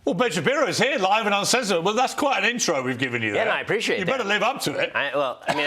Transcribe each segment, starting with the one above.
Well, Ben Shapiro is here, live and uncensored. Well, that's quite an intro we've given you there. Yeah, no, I appreciate it. You better live up to it. I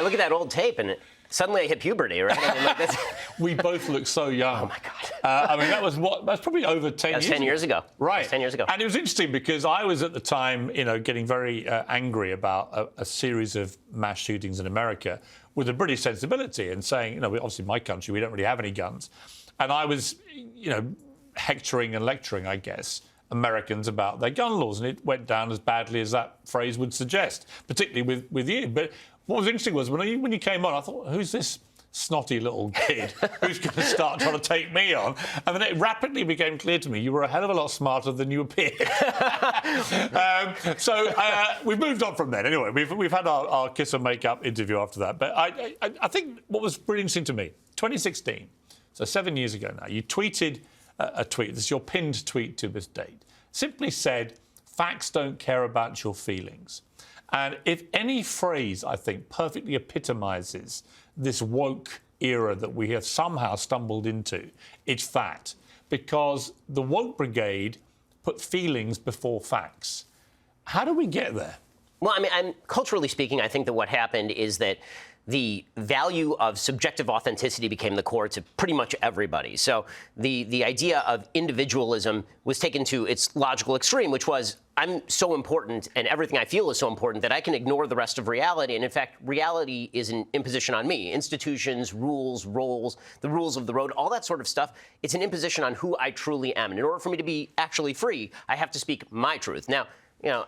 look at that old tape and suddenly I hit puberty, right? I mean, like this. We both look so young. Oh, my God. That's probably over 10 years ago. 10 years ago. Right. 10 years ago. And it was interesting because I was at the time, getting very angry about a series of mass shootings in America with a British sensibility and saying, obviously my country, we don't really have any guns. And I was, hectoring and lecturing, I guess, Americans about their gun laws, and it went down as badly as that phrase would suggest, particularly with you. But what was interesting was when you came on, I thought, who's this snotty little kid who's going to start trying to take me on? And then it rapidly became clear to me you were a hell of a lot smarter than you appeared. So we've moved on from then. Anyway, we've had our kiss and make up interview after that. But I think what was really interesting to me, 2016, so 7 years ago now, you tweeted a tweet. This is your pinned tweet to this date. Simply said, facts don't care about your feelings. And if any phrase, I think, perfectly epitomises this woke era that we have somehow stumbled into, it's that. Because the woke brigade put feelings before facts. How do we get there? Well, culturally speaking, I think that what happened is that the value of subjective authenticity became the core to pretty much everybody. So the idea of individualism was taken to its logical extreme, which was, I'm so important and everything I feel is so important that I can ignore the rest of reality. And in fact, reality is an imposition on me. Institutions, rules, roles, the rules of the road, all that sort of stuff, it's an imposition on who I truly am. And in order for me to be actually free, I have to speak my truth. Now,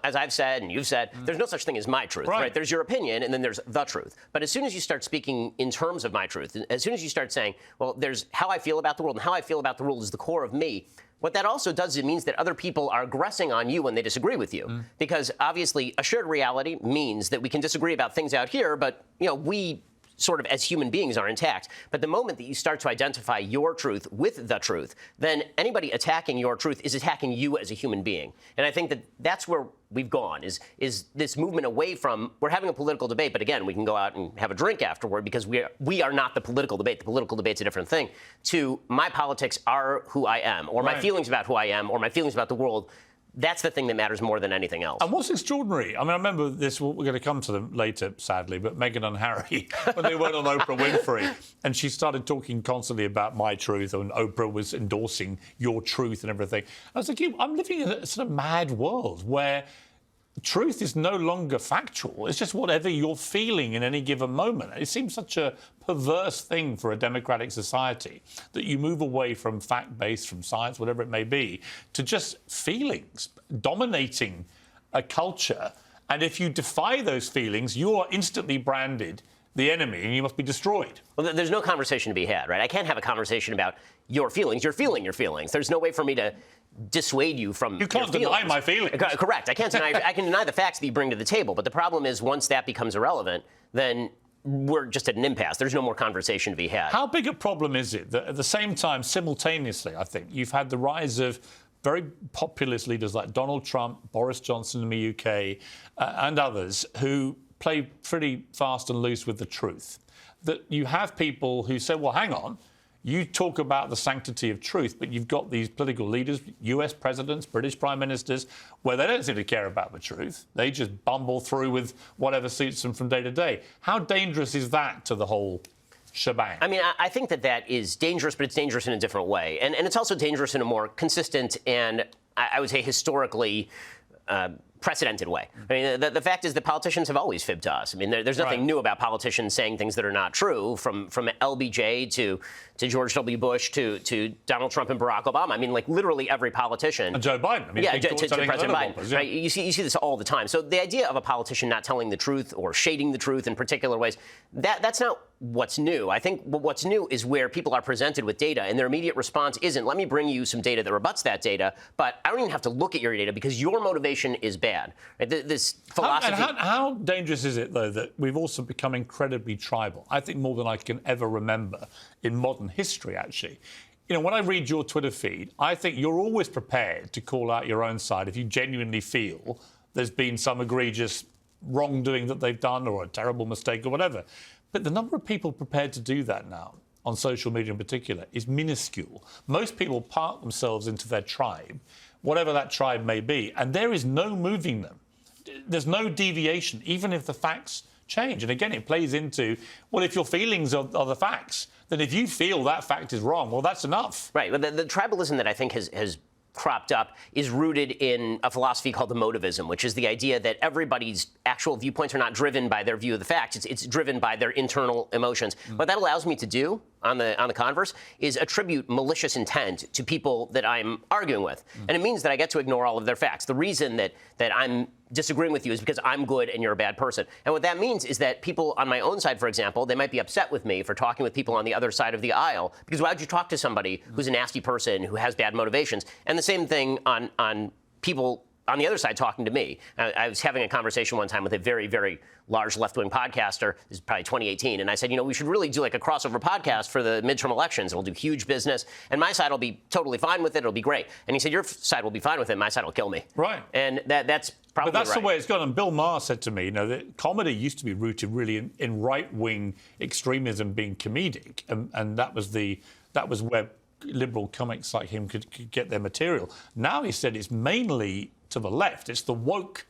as I've said and you've said, there's no such thing as my truth, right? There's your opinion and then there's the truth. But as soon as you start speaking in terms of my truth, as soon as you start saying, well, there's how I feel about the world, and how I feel about the world is the core of me, what that also does is it means that other people are aggressing on you when they disagree with you. Because obviously a shared reality means that we can disagree about things out here, but, we sort of as human beings are intact. But the moment that you start to identify your truth with the truth, then anybody attacking your truth is attacking you as a human being. And I think that that's where we've gone, is this movement away from, we're having a political debate, but again, we can go out and have a drink afterward because we are not the political debate. The political debate's a different thing. To my politics are who I am, or my feelings about who I am, or my feelings about the world. That's the thing that matters more than anything else. And what's extraordinary, I remember this, we're going to come to them later, sadly, but Meghan and Harry, when they went on Oprah Winfrey, and she started talking constantly about my truth, and Oprah was endorsing your truth and everything. I was thinking, I'm living in a sort of mad world where truth is no longer factual. It's just whatever you're feeling in any given moment. It seems such a perverse thing for a democratic society that you move away from fact-based, from science, whatever it may be, to just feelings dominating a culture. And if you defy those feelings, you are instantly branded the enemy and you must be destroyed. Well, there's no conversation to be had, right? I can't have a conversation about your feelings. You're feeling your feelings. There's no way for me to dissuade you from You can't deny my feelings. Correct. I can't deny. I can deny the facts that you bring to the table. But the problem is once that becomes irrelevant, then we're just at an impasse. There's no more conversation to be had. How big a problem is it that at the same time, simultaneously, I think, you've had the rise of very populist leaders like Donald Trump, Boris Johnson in the UK, and others who play pretty fast and loose with the truth. That you have people who say, well, hang on, you talk about the sanctity of truth, but you've got these political leaders, US presidents, British prime ministers, where they don't seem to care about the truth. They just bumble through with whatever suits them from day to day. How dangerous is that to the whole shebang? I think that is dangerous, but it's dangerous in a different way. And it's also dangerous in a more consistent and, I would say, historically precedented way. The fact is that politicians have always fibbed to us. There's nothing new about politicians saying things that are not true, from LBJ to George W. Bush to Donald Trump and Barack Obama. Literally every politician. And Joe Biden. To President Biden. Right? You see this all the time. So the idea of a politician not telling the truth or shading the truth in particular ways, that's not what's new. I think what's new is where people are presented with data and their immediate response isn't, let me bring you some data that rebuts that data, but I don't even have to look at your data because your motivation is bad. Right? This philosophy. How dangerous is it, though, that we've also become incredibly tribal? I think more than I can ever remember in modern history, actually. When I read your Twitter feed, I think you're always prepared to call out your own side if you genuinely feel there's been some egregious wrongdoing that they've done or a terrible mistake or whatever. But the number of people prepared to do that now, on social media in particular, is minuscule. Most people park themselves into their tribe whatever that tribe may be, and there is no moving them. There's no deviation, even if the facts change. And again, it plays into, well, if your feelings are the facts, then if you feel that fact is wrong, well, that's enough. Right. But the tribalism that I think has cropped up is rooted in a philosophy called the motivism, which is the idea that everybody's actual viewpoints are not driven by their view of the facts. It's driven by their internal emotions. What that allows me to do, on the converse, is attribute malicious intent to people that I'm arguing with. And it means that I get to ignore all of their facts. The reason that I'm disagreeing with you is because I'm good and you're a bad person. And what that means is that people on my own side, for example, they might be upset with me for talking with people on the other side of the aisle, because why would you talk to somebody who's a nasty person, who has bad motivations? And the same thing on people on the other side talking to me. I was having a conversation one time with a very, very large left-wing podcaster. This is probably 2018. And I said, we should really do like a crossover podcast for the midterm elections. It'll do huge business. And my side will be totally fine with it. It'll be great. And he said, your side will be fine with it. My side will kill me. Right. And that's probably But that's right. the way it's gone. And Bill Maher said to me, that comedy used to be rooted really in right-wing extremism being comedic. And that was where liberal comics like him could get their material. Now he said it's mainly to the left. It's the woke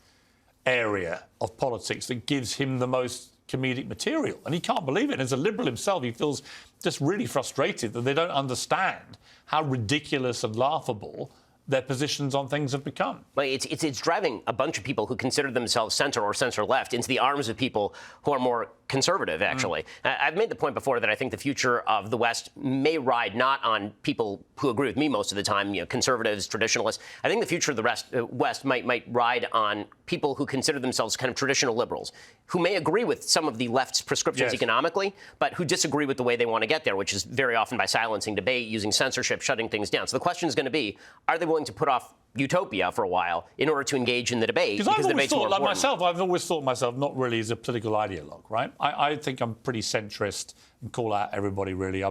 area of politics that gives him the most comedic material. And he can't believe it. As a liberal himself, he feels just really frustrated that they don't understand how ridiculous and laughable their positions on things have become. Well, it's driving a bunch of people who consider themselves center or center-left into the arms of people who are more conservative, actually. I've made the point before that I think the future of the West may ride not on people who agree with me most of the time, conservatives, traditionalists. I think the future of the West might ride on people who consider themselves kind of traditional liberals, who may agree with some of the left's prescriptions economically, but who disagree with the way they want to get there, which is very often by silencing debate, using censorship, shutting things down. So the question is going to be, are they willing to put off utopia for a while in order to engage in the debate? Because I've always thought, like myself, I've always thought myself not really as a political ideologue, right? I think I'm pretty centrist and call out everybody, really. I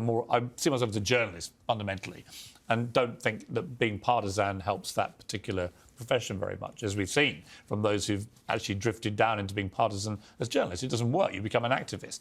see myself as a journalist, fundamentally, and don't think that being partisan helps that particular profession very much, as we've seen from those who've actually drifted down into being partisan as journalists. It doesn't work. You become an activist.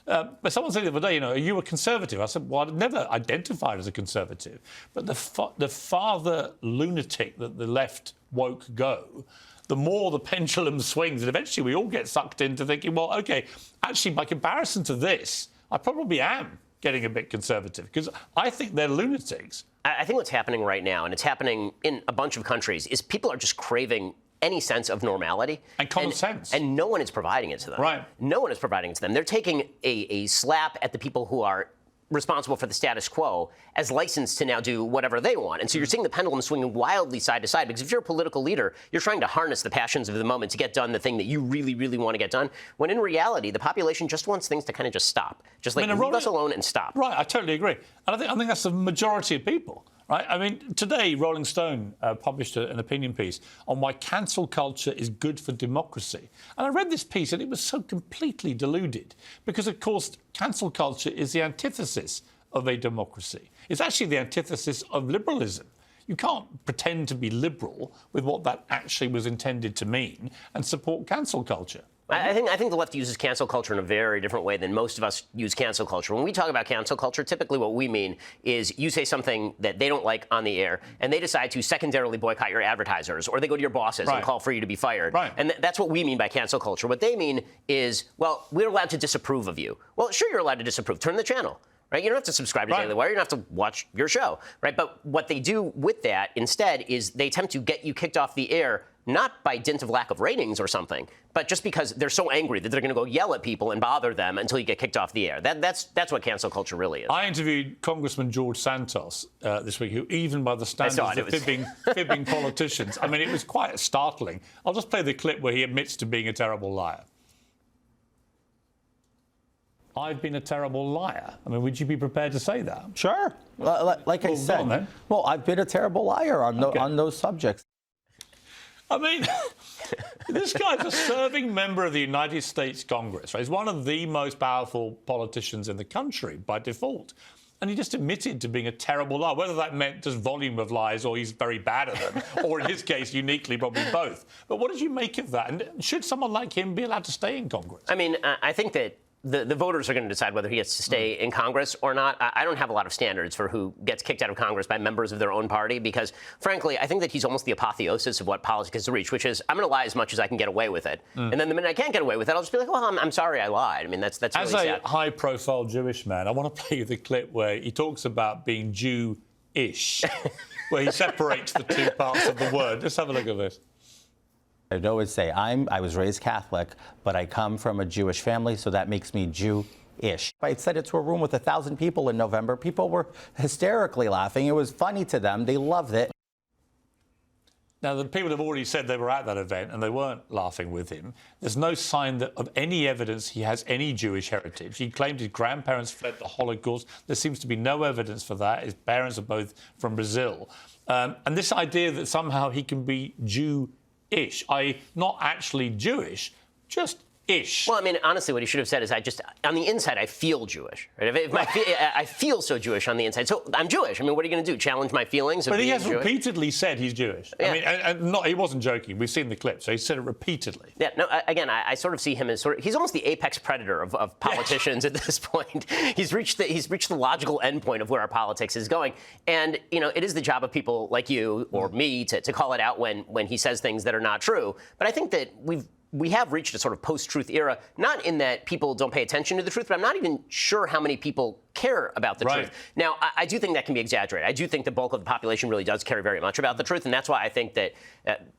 But someone said the other day, are you a conservative? I said, well, I've never identified as a conservative. But the farther lunatic that the left woke go, the more the pendulum swings. And eventually we all get sucked into thinking, well, OK, actually, by comparison to this, I probably am getting a bit conservative, because I think they're lunatics. I think what's happening right now, and it's happening in a bunch of countries, is people are just craving any sense of normality. And common sense. And no one is providing it to them. Right. No one is providing it to them. They're taking a slap at the people who are responsible for the status quo as license to now do whatever they want. And so you're seeing the pendulum swinging wildly side to side, because if you're a political leader, you're trying to harness the passions of the moment to get done the thing that you really, really want to get done, when in reality, the population just wants things to kind of just stop. Just like, leave us alone and stop. Right, I totally agree. And I think that's the majority of people. Right? I mean, today, Rolling Stone published an opinion piece on why cancel culture is good for democracy. And I read this piece, and it was so completely deluded, because, of course, cancel culture is the antithesis of a democracy. It's actually the antithesis of liberalism. You can't pretend to be liberal with what that actually was intended to mean and support cancel culture. I think the left uses cancel culture in a very different way than most of us use cancel culture. When we talk about cancel culture, typically what we mean is you say something that they don't like on the air, and they decide to secondarily boycott your advertisers, or they go to your bosses and call for you to be fired. Right. And that's what we mean by cancel culture. What they mean is, well, we're allowed to disapprove of you. Well, sure, you're allowed to disapprove. Turn the channel. Right? You don't have to subscribe to Daily Wire. You don't have to watch your show. Right? But what they do with that instead is they attempt to get you kicked off the air, not by dint of lack of ratings or something, but just because they're so angry that they're going to go yell at people and bother them until you get kicked off the air. That's what cancel culture really is. I interviewed Congressman George Santos this week, who, even by the standards of fibbing politicians, I mean, it was quite startling. I'll just play the clip where he admits to being a terrible liar. I've been a terrible liar. I mean, would you be prepared to say that? Sure. Like I said, well, I've been a terrible liar on those subjects. I mean, this guy's a serving member of the United States Congress. Right? He's one of the most powerful politicians in the country by default. And he just admitted to being a terrible liar, whether that meant just volume of lies or he's very bad at them, or in his case, uniquely, probably both. But what did you make of that? And should someone like him be allowed to stay in Congress? I mean, I think that the voters are going to decide whether he gets to stay in Congress or not. I don't have a lot of standards for who gets kicked out of Congress by members of their own party because, frankly, I think that he's almost the apotheosis of what politics has reached, which is I'm going to lie as much as I can get away with it. And then the minute I can't get away with it, I'll just be like, well, I'm sorry I lied. I mean, that's really sad. As a high-profile Jewish man, I want to play you the clip where he talks about being Jew-ish, where he separates the two parts of the word. Just have a look at this. I'd always say, I was raised Catholic, but I come from a Jewish family, so that makes me Jew-ish. I said it to a room with 1,000 people in November. People were hysterically laughing. It was funny to them. They loved it. Now, the people have already said they were at that event and they weren't laughing with him. There's no sign of any evidence he has any Jewish heritage. He claimed his grandparents fled the Holocaust. There seems to be no evidence for that. His parents are both from Brazil. And this idea that somehow he can be Jew-ish, i.e. not actually Jewish, just ish. Well, I mean, honestly, what he should have said is, on the inside, I feel Jewish. Right? I feel so Jewish on the inside. So I'm Jewish. I mean, what are you going to do? Challenge my feelings of But he has Jewish? repeatedly said he's Jewish. Yeah. I mean, and he wasn't joking. We've seen the clip, so he said it repeatedly. Yeah, no, again, I sort of see him as he's almost the apex predator of politicians at this point. He's reached the logical endpoint of where our politics is going. And, you know, it is the job of people like you or me to call it out when he says things that are not true. But I think that we have reached a sort of post-truth era, not in that people don't pay attention to the truth, but I'm not even sure how many people care about the truth. Now, I do think that can be exaggerated. I do think the bulk of the population really does care very much about the truth, and that's why I think that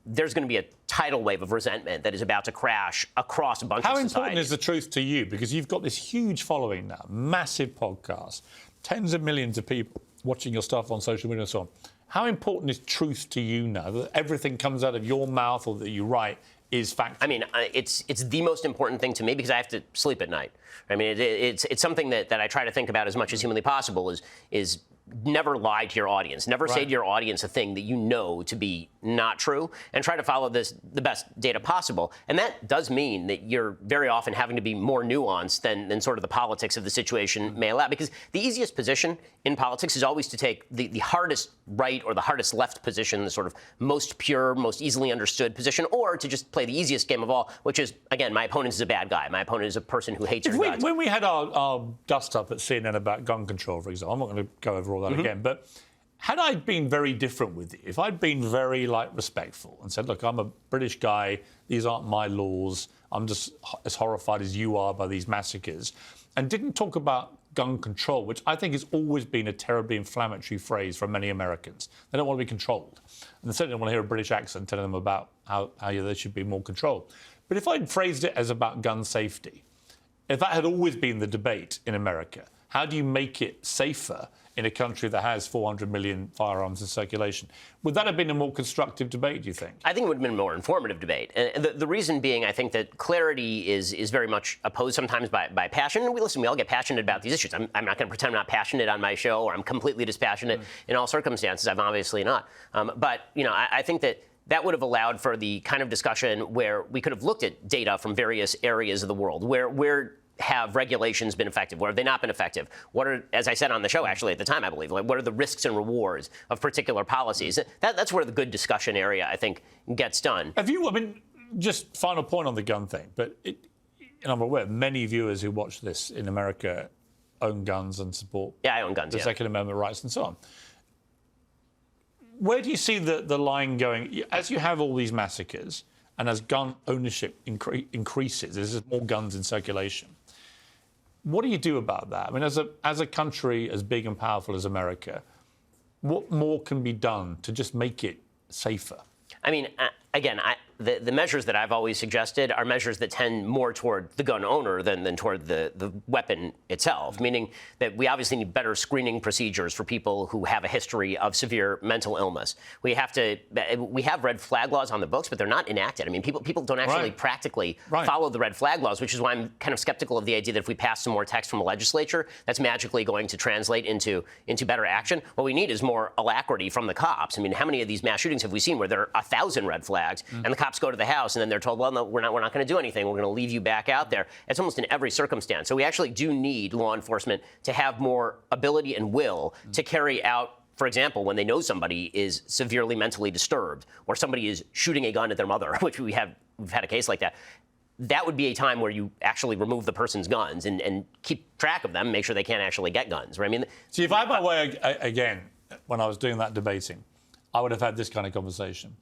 there's going to be a tidal wave of resentment that is about to crash across a bunch of societies. How important is the truth to you? Because you've got this huge following now, massive podcast, tens of millions of people watching your stuff on social media and so on. How important is truth to you now, that everything comes out of your mouth or that you write is fact? I mean, it's the most important thing to me because I have to sleep at night. I mean, it's something that I try to think about as much as humanly possible is never lie to your audience. Never say to your audience a thing that you know to be not true, and try to follow the best data possible. And that does mean that you're very often having to be more nuanced than sort of the politics of the situation may allow. Because the easiest position in politics is always to take the hardest right or the hardest left position, the sort of most pure, most easily understood position, or to just play the easiest game of all, which is, again, my opponent is a bad guy. My opponent is a person who hates your guts. When we had our dust up at CNN about gun control, for example, I'm not going to go over all that again, but had I been very different with you, if I'd been very respectful and said, look, I'm a British guy, these aren't my laws, I'm just as horrified as you are by these massacres, and didn't talk about gun control, which I think has always been a terribly inflammatory phrase for many Americans. They don't want to be controlled. And they certainly don't want to hear a British accent telling them about how there should be more control. But if I'd phrased it as about gun safety, if that had always been the debate in America, how do you make it safer in a country that has 400 million firearms in circulation? Would that have been a more constructive debate, do you think? I think it would have been a more informative debate. And the reason being, I think that clarity is very much opposed sometimes by passion. And we all get passionate about these issues. I'm not going to pretend I'm not passionate on my show or I'm completely dispassionate in all circumstances. I'm obviously not. But, you know, I think that would have allowed for the kind of discussion where we could have looked at data from various areas of the world, where have regulations been effective? Where have they not been effective? What are, as I said on the show, actually, at the time, I believe, what are the risks and rewards of particular policies? That's where the good discussion area, I think, gets done. I mean, just final point on the gun thing, but and I'm aware many viewers who watch this in America own guns and support I own guns, the Second Amendment rights and so on. Where do you see the line going? As you have all these massacres and as gun ownership increases, there's more guns in circulation. What do you do about that? I mean, as a country as big and powerful as America, what more can be done to just make it safer? I mean, again, the measures that I've always suggested are measures that tend more toward the gun owner than toward the weapon itself, meaning that we obviously need better screening procedures for people who have a history of severe mental illness. We have red flag laws on the books, but they're not enacted. I mean, people don't actually practically follow the red flag laws, which is why I'm kind of skeptical of the idea that if we pass some more text from the legislature, that's magically going to translate into better action. What we need is more alacrity from the cops. I mean, how many of these mass shootings have we seen where there are 1,000 red flags and the cops go to the house and then they're told, well, no, we're not going to do anything. We're going to leave you back out there. It's almost in every circumstance. So we actually do need law enforcement to have more ability and will to carry out, for example, when they know somebody is severely mentally disturbed or somebody is shooting a gun at their mother, which we've had a case like that. that would be a time where you actually remove the person's guns and keep track of them, make sure they can't actually get guns. Right? I mean, see, if I had my way again, when I was doing that debating, I would have had this kind of conversation.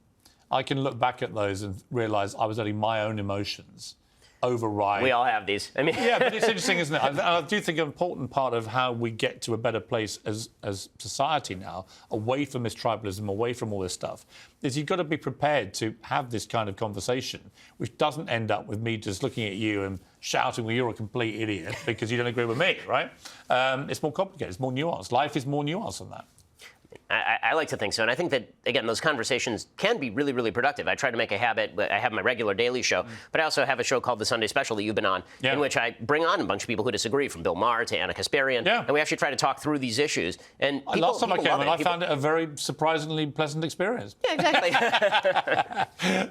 I can look back at those and realise I was letting my own emotions override. We all have these. I mean, yeah, but it's interesting, isn't it? I do think an important part of how we get to a better place as society now, away from this tribalism, away from all this stuff, is you've got to be prepared to have this kind of conversation, which doesn't end up with me just looking at you and shouting, well, you're a complete idiot because you don't agree with me, right? It's more complicated. It's more nuanced. Life is more nuanced than that. I like to think so. And I think that, again, those conversations can be really, really productive. I try to make a habit. I have my regular daily show, but I also have a show called The Sunday Special that you've been on, in which I bring on a bunch of people who disagree, from Bill Maher to Anna Kasparian. Yeah. And we actually try to talk through these issues. And last time I came on, I found it a very surprisingly pleasant experience. Yeah, exactly.